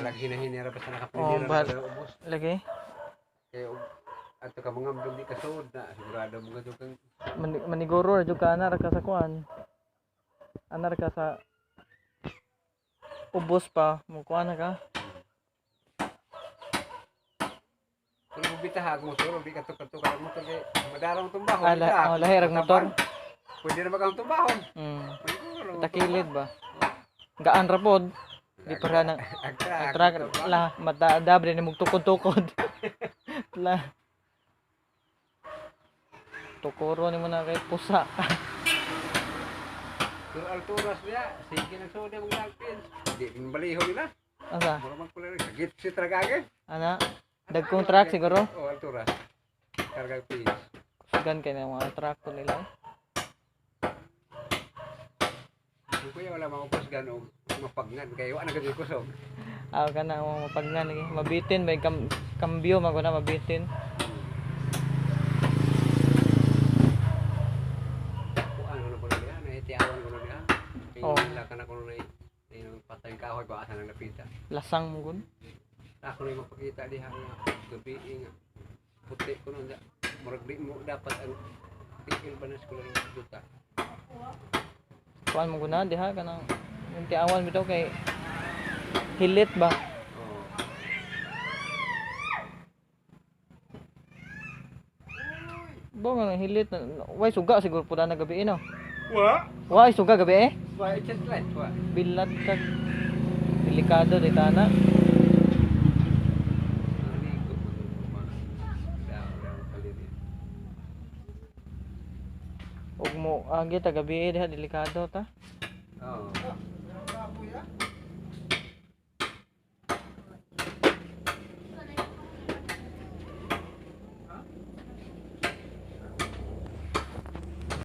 Balag hinahinira pa sa Oh, nakapilira bal na ubos. lagi. Kaya ato ka mga ambog di kasod na sigurado mo nga kang Maniguro ra jud ka anar ka sa kuan. Anar ka sa ubos pa, mo kuan na ka. kung bubitahag mo suro di kato-kato ka mo kay madarang tumbahon. Oh, lahi rag motor. Pwede na magang tumbahon. Takilid ba? Gaan ra pod. Di para na track la matadabre ni mug tukod-tukod. La. Tukuro ni mo na kay pusa. Pero alturas niya, sige na soda mong lagpin. Di balihon nila. Asa? Mura man pala sakit si tragage. Ana? Dagkong truck siguro. Oh, alturas. Karga pis. Sigan kay na mga truck ko nila. Kung kuya wala maupos ganog, mapagnan kayo ana gid kusog. Aw kana mo mapagnan lagi. Mabitin may kambyo maguna mabitin. Ano na pala niya, naitiawan ko na niya. Oh. Kaya ka na ko na yung patay kahoy ba asa nang napita. Lasang mo gun. Ako na yung mapakita diha nga gabi nga puti ko nun murag di mo dapat ang tigil ba na sa kulang duta. Kuan mo guna diha kanang yung tiawan bitaw kay hilit ba? Oo. Bo nga hilit na way suga siguro pud na gabi no. Wa? Way suga gabi eh. Wa just light wa. Bilad kag delikado di tana. Ligo mo daw palit. Ug mo agi ta gabi diha delikado ta. Oo.